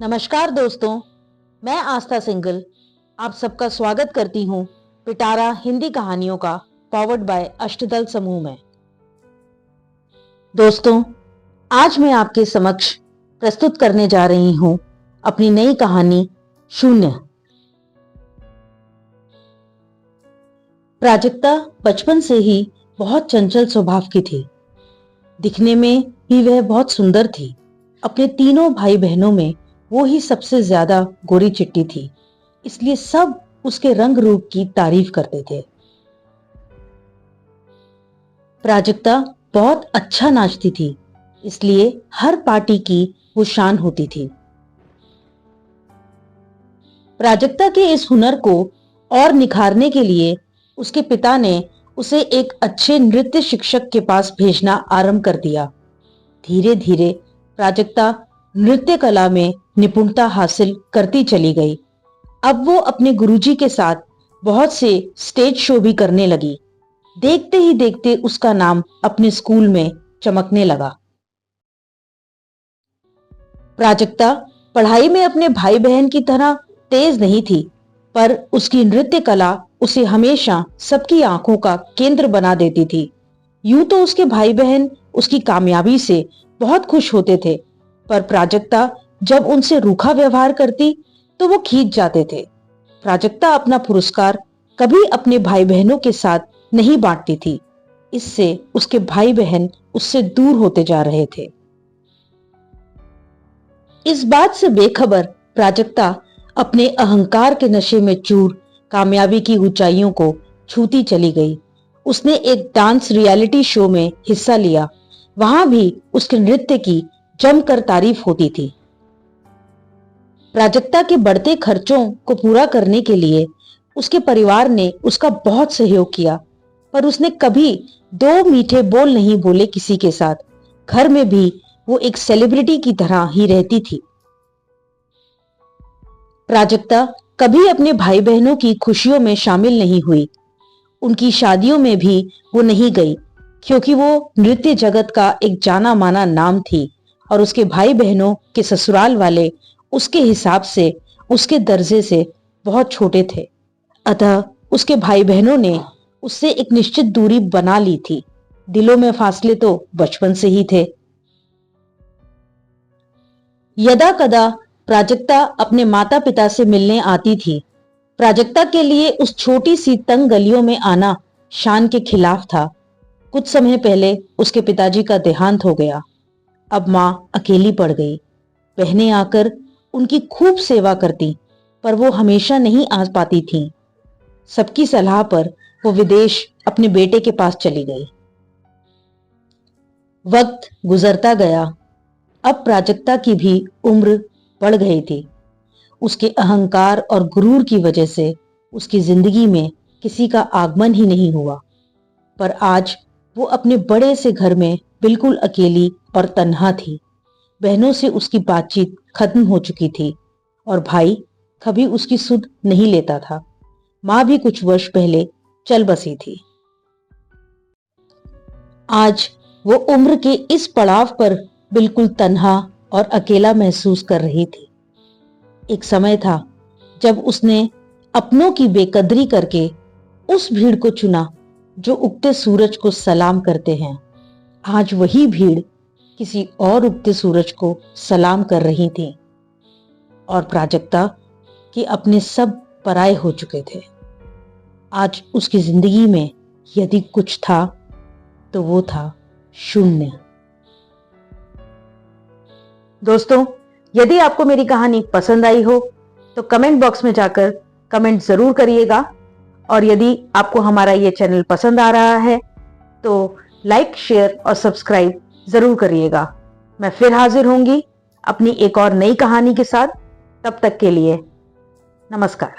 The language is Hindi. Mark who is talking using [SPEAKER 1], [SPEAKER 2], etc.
[SPEAKER 1] नमस्कार दोस्तों, मैं आस्था सिंगल आप सबका स्वागत करती हूँ पिटारा हिंदी कहानियों का पावर्ड बाय अष्टदल समूह में। दोस्तों, आज मैं आपके समक्ष प्रस्तुत करने जा रही हूँ अपनी नई कहानी शून्य। प्राजक्ता बचपन से ही बहुत चंचल स्वभाव की थी। दिखने में भी वह बहुत सुंदर थी। अपने तीनों भाई बहनों में वो ही सबसे ज्यादा गोरी चिट्टी थी, इसलिए सब उसके रंग रूप की तारीफ करते थे। प्राजक्ता बहुत अच्छा नाचती थी, इसलिए हर पार्टी की वो शान होती थी। प्राजक्ता के इस हुनर को और निखारने के लिए उसके पिता ने उसे एक अच्छे नृत्य शिक्षक के पास भेजना आरंभ कर दिया। धीरे धीरे प्राजक्ता नृत्य कला में निपुणता हासिल करती चली गई। अब वो अपने गुरुजी के साथ बहुत से स्टेज शो भी करने लगी। देखते ही देखते उसका नाम अपने स्कूल में चमकने लगा। प्राजक्ता पढ़ाई में अपने भाई बहन की तरह तेज नहीं थी, पर उसकी नृत्य कला उसे हमेशा सबकी आंखों का केंद्र बना देती थी। यूं तो उसके भाई बहन उसकी कामयाबी से बहुत खुश होते थे, पर प्राजक्ता जब उनसे रूखा व्यवहार करती तो वो खींच जाते थे। प्राजक्ता अपना पुरस्कार कभी अपने भाई बहनों के साथ नहीं बांटती थी। इससे उसके भाई बहन उससे दूर होते जा रहे थे। इस बात से बेखबर प्राजक्ता अपने अहंकार के नशे में चूर कामयाबी की ऊंचाइयों को छूती चली गई। उसने एक डांस रियलिटी शो में हिस्सा लिया। वहां भी उसके नृत्य की जमकर तारीफ होती थी। प्राजक्ता के बढ़ते खर्चों को पूरा करने के लिए उसके परिवार ने उसका बहुत सहयोग किया, पर उसने कभी दो मीठे बोल नहीं बोले किसी के साथ। घर में भी वो एक सेलिब्रिटी की तरह ही रहती थी। प्राजक्ता कभी अपने भाई बहनों की खुशियों में शामिल नहीं हुई। उनकी शादियों में भी वो नहीं गई, क्योंकि वो नृत्य जगत का एक जाना माना नाम थी और उसके भाई बहनों के ससुराल वाले उसके हिसाब से उसके दर्जे से बहुत छोटे थे। अतः उसके भाई बहनों ने उससे एक निश्चित दूरी बना ली थी। दिलों में फासले तो बचपन से ही थे। यदा कदा प्राजक्ता अपने माता पिता से मिलने आती थी। प्राजक्ता के लिए उस छोटी सी तंग गलियों में आना शान के खिलाफ था। कुछ समय पहले उसके पिताजी का देहांत हो गया। अब मां अकेली पड़ गई। बहनें आकर उनकी खूब सेवा करती, पर वो हमेशा नहीं आ पाती थीं। सबकी सलाह पर वो विदेश अपने बेटे के पास चली गई। वक्त गुजरता गया। अब प्राजक्ता की भी उम्र बढ़ गई थी। उसके अहंकार और गुरूर की वजह से उसकी जिंदगी में किसी का आगमन ही नहीं हुआ। पर आज वो अपने बड़े से घर में बिल्कुल अकेली और तन्हा थी। बहनों से उसकी बातचीत खत्म हो चुकी थी और भाई कभी उसकी सुध नहीं लेता था। मां भी कुछ वर्ष पहले चल बसी थी। आज वो उम्र के इस पड़ाव पर बिल्कुल तन्हा और अकेला महसूस कर रही थी। एक समय था जब उसने अपनों की बेकदरी करके उस भीड़ को चुना जो उगते सूरज को सलाम करते हैं। आज वही भीड़ किसी और उगते सूरज को सलाम कर रही थी और प्राजक्ता के अपने सब पराये हो चुके थे। आज उसकी जिंदगी में यदि कुछ था तो वो था शून्य। दोस्तों, यदि आपको मेरी कहानी पसंद आई हो तो कमेंट बॉक्स में जाकर कमेंट जरूर करिएगा, और यदि आपको हमारा ये चैनल पसंद आ रहा है तो लाइक, शेयर और सब्सक्राइब जरूर करिएगा। मैं फिर हाजिर होंगी अपनी एक और नई कहानी के साथ। तब तक के लिए नमस्कार।